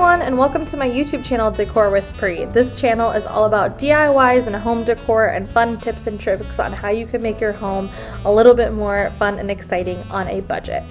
everyone, and welcome to my YouTube channel, Decor with Pri. This channel is all about DIYs and home decor and fun tips and tricks on how you can make your home a little bit more fun and exciting on a budget.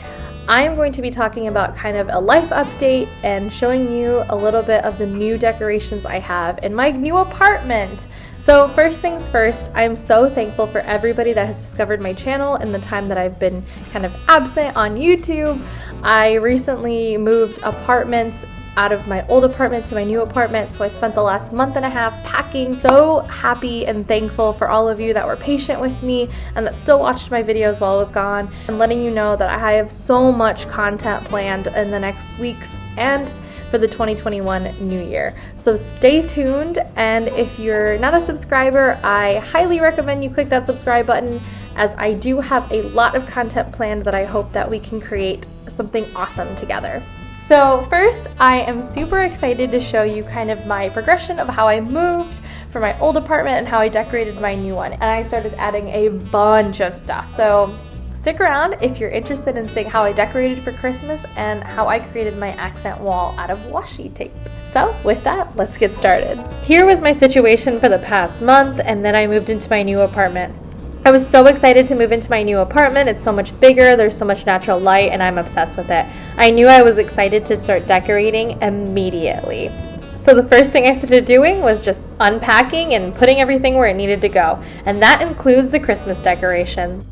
I am going to be talking about kind of a life update and showing you a little bit of the new decorations I have in my new apartment. So first things first, I'm so thankful for everybody that has discovered my channel in the time that I've been kind of absent on YouTube. I recently moved apartments out of my old apartment to my new apartment, so I spent the last month and a half packing. So happy and thankful for all of you that were patient with me and that still watched my videos while I was gone, and letting you know that I have so much content planned in the next weeks and for the 2021 new year. So stay tuned, and if you're not a subscriber, I highly recommend you click that subscribe button, as I do have a lot of content planned that I hope that we can create something awesome together. So first, I am super excited to show you kind of my progression of how I moved from my old apartment and how I decorated my new one. And I started adding a bunch of stuff. So stick around if you're interested in seeing how I decorated for Christmas and how I created my accent wall out of washi tape. So with that, let's get started. Here was my situation for the past month, and then I moved into my new apartment. I was so excited to move into my new apartment. It's so much bigger, there's so much natural light, and I'm obsessed with it. I knew I was excited to start decorating immediately. So the first thing I started doing was just unpacking and putting everything where it needed to go. And that includes the Christmas decoration.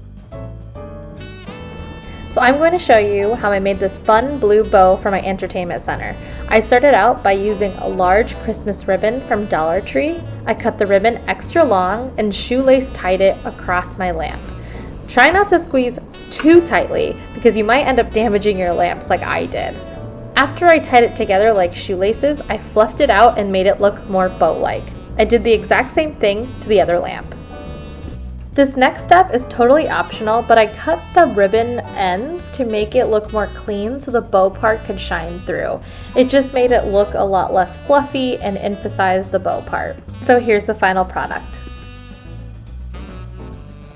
So I'm going to show you how I made this fun blue bow for my entertainment center. I started out by using a large Christmas ribbon from Dollar Tree. I cut the ribbon extra long and shoelace tied it across my lamp. Try not to squeeze too tightly because you might end up damaging your lamps like I did. After I tied it together like shoelaces, I fluffed it out and made it look more bow-like. I did the exact same thing to the other lamp. This next step is totally optional, but I cut the ribbon ends to make it look more clean so the bow part could shine through. It just made it look a lot less fluffy and emphasized the bow part. So here's the final product.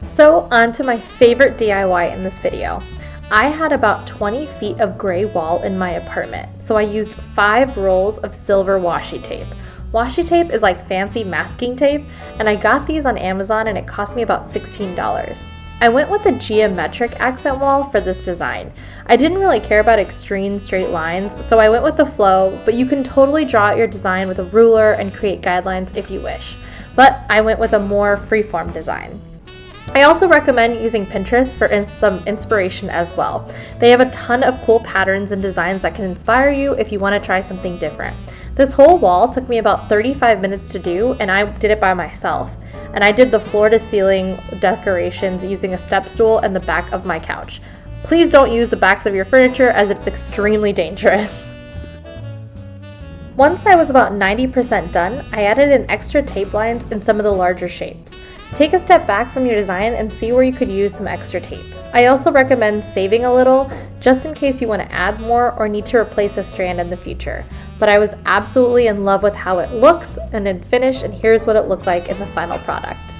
So on to my favorite DIY in this video. I had about 20 feet of gray wall in my apartment, so I used 5 rolls of silver washi tape. Washi tape is like fancy masking tape, and I got these on Amazon and it cost me about $16. I went with a geometric accent wall for this design. I didn't really care about extreme straight lines, so I went with the flow, but you can totally draw out your design with a ruler and create guidelines if you wish. But I went with a more freeform design. I also recommend using Pinterest for some inspiration as well. They have a ton of cool patterns and designs that can inspire you if you want to try something different. This whole wall took me about 35 minutes to do, and I did it by myself. And I did the floor to ceiling decorations using a step stool and the back of my couch. Please don't use the backs of your furniture, as it's extremely dangerous. Once I was about 90% done, I added in extra tape lines in some of the larger shapes. Take a step back from your design and see where you could use some extra tape. I also recommend saving a little, just in case you want to add more or need to replace a strand in the future. But I was absolutely in love with how it looks and in finish, and here's what it looked like in the final product.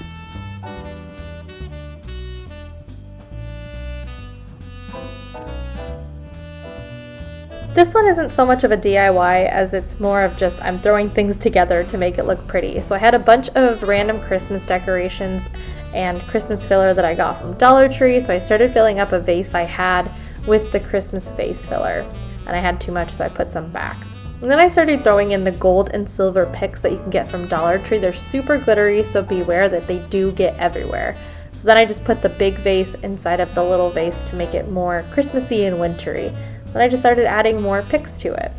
This one isn't so much of a DIY as it's more of just I'm throwing things together to make it look pretty. So I had a bunch of random Christmas decorations and Christmas filler that I got from Dollar Tree, so I started filling up a vase I had with the Christmas vase filler. And I had too much, so I put some back. And then I started throwing in the gold and silver picks that you can get from Dollar Tree. They're super glittery, so beware that they do get everywhere. So then I just put the big vase inside of the little vase to make it more Christmassy and wintry. Then I just started adding more picks to it.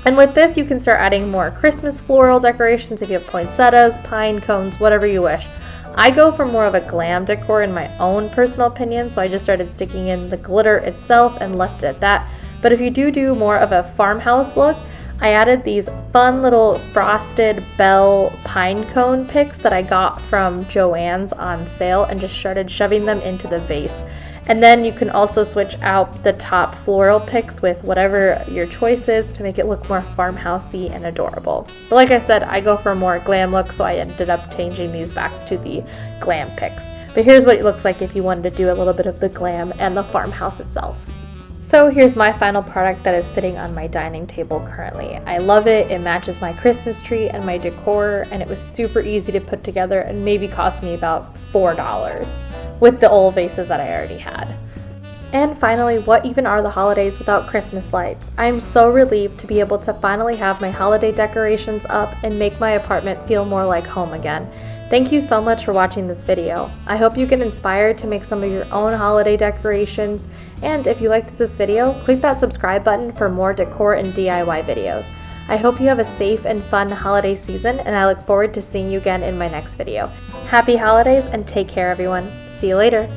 And with this, you can start adding more Christmas floral decorations if you have poinsettias, pine cones, whatever you wish. I go for more of a glam decor in my own personal opinion, so I just started sticking in the glitter itself and left it at that. But if you do more of a farmhouse look, I added these fun little frosted bell pine cone picks that I got from Joann's on sale and just started shoving them into the vase. And then you can also switch out the top floral picks with whatever your choice is to make it look more farmhousey and adorable. But like I said, I go for a more glam look, so I ended up changing these back to the glam picks. But here's what it looks like if you wanted to do a little bit of the glam and the farmhouse itself. So here's my final product that is sitting on my dining table currently. I love it. It matches my Christmas tree and my decor, and it was super easy to put together and maybe cost me about $4 with the old vases that I already had. And finally, what even are the holidays without Christmas lights? I'm so relieved to be able to finally have my holiday decorations up and make my apartment feel more like home again. Thank you so much for watching this video. I hope you get inspired to make some of your own holiday decorations, and if you liked this video, click that subscribe button for more decor and DIY videos. I hope you have a safe and fun holiday season, and I look forward to seeing you again in my next video. Happy holidays and take care, everyone. See you later.